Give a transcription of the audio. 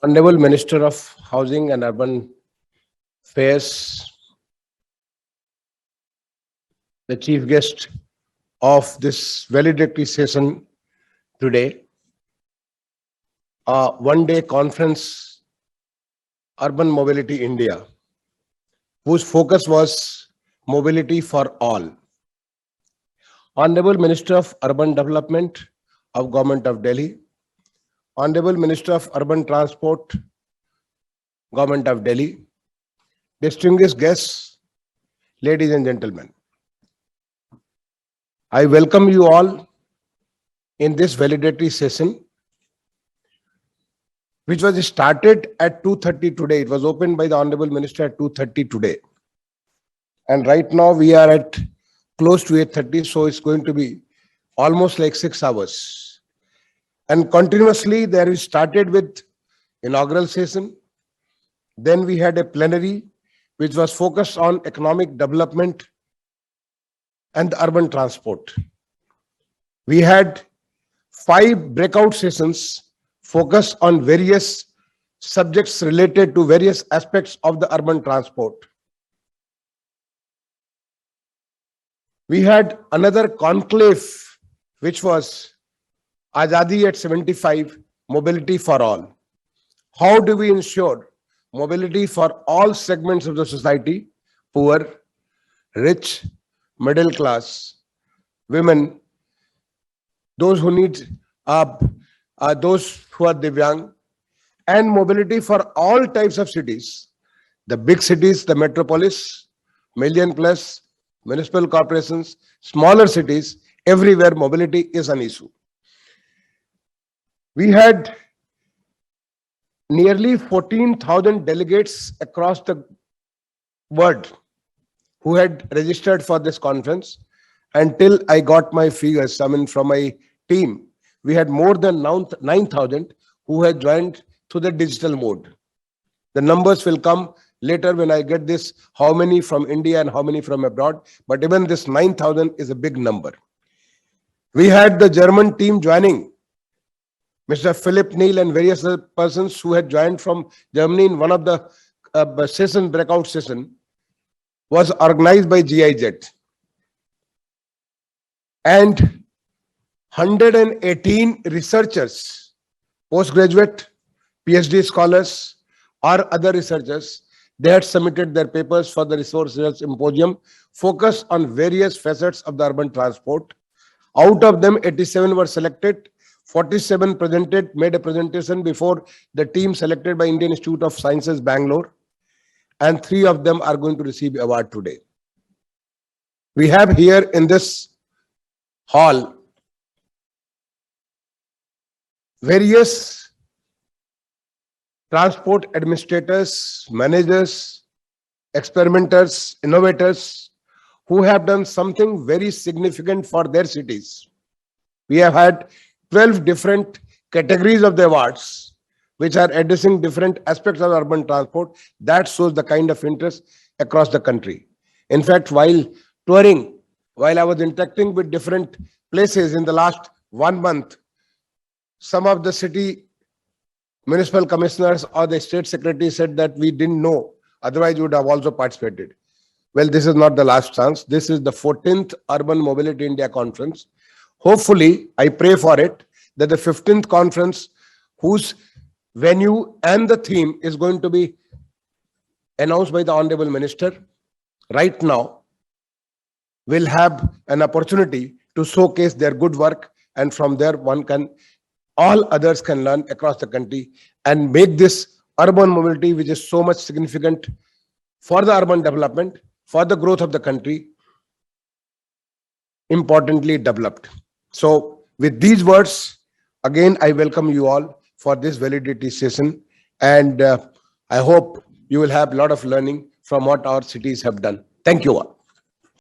Honorable Minister of Housing and Urban Affairs, the chief guest of this valedictory session today, a one-day conference, Urban Mobility India, whose focus was mobility for all. Honorable Minister of Urban Development of Government of Delhi, Honorable Minister of Urban Transport, Government of Delhi, distinguished guests, ladies and gentlemen, I welcome you all in this valedictory session, which was started at 2:30 today. It was opened by the Honorable Minister at 2:30 today. And right now we are at close to 8:30, so it's going to be almost like 6 hours. And continuously there we started with inaugural session. Then we had a plenary which was focused on economic development and urban transport. We had 5 breakout sessions focused on various subjects related to various aspects of the urban transport. We had another conclave which was Azadi at 75, mobility for all. How do we ensure mobility for all segments of the society, poor, rich, middle class, women, those who need, those who are Divyang, and mobility for all types of cities, the big cities, the metropolis, million plus, municipal corporations, smaller cities, everywhere mobility is an issue. We had nearly 14,000 delegates across the world who had registered for this conference. Until I got my figures, from my team, we had more than 9,000 who had joined through the digital mode. The numbers will come later when I get this, how many from India and how many from abroad. But even this 9,000 is a big number. We had the German team joining, Mr. Philip Neal and various other persons who had joined from Germany in one of the breakout session was organized by GIZ. And 118 researchers, postgraduate, PhD scholars, or other researchers, they had submitted their papers for the Resource Research Symposium, focused on various facets of the urban transport. Out of them, 87 were selected, 47 made a presentation before the team selected by Indian Institute of Sciences, Bangalore, and 3 of them are going to receive award today. We have here in this hall various transport administrators, managers, experimenters, innovators who have done something very significant for their cities. We have had 12 different categories of the awards which are addressing different aspects of urban transport. That shows the kind of interest across the country. In fact, while touring, while I was interacting with different places in the last 1 month, some of the city municipal commissioners or the state secretary said that we didn't know, otherwise you would have also participated. Well, this is not the last chance. This is the 14th Urban Mobility India Conference. Hopefully, I pray for it, that the 15th conference, whose venue and the theme is going to be announced by the Honorable Minister right now, will have an opportunity to showcase their good work, and from there all others can learn across the country and make this urban mobility, which is so much significant for the urban development, for the growth of the country, importantly developed. So with these words, again, I welcome you all for this validity session, and I hope you will have a lot of learning from what our cities have done. Thank you all.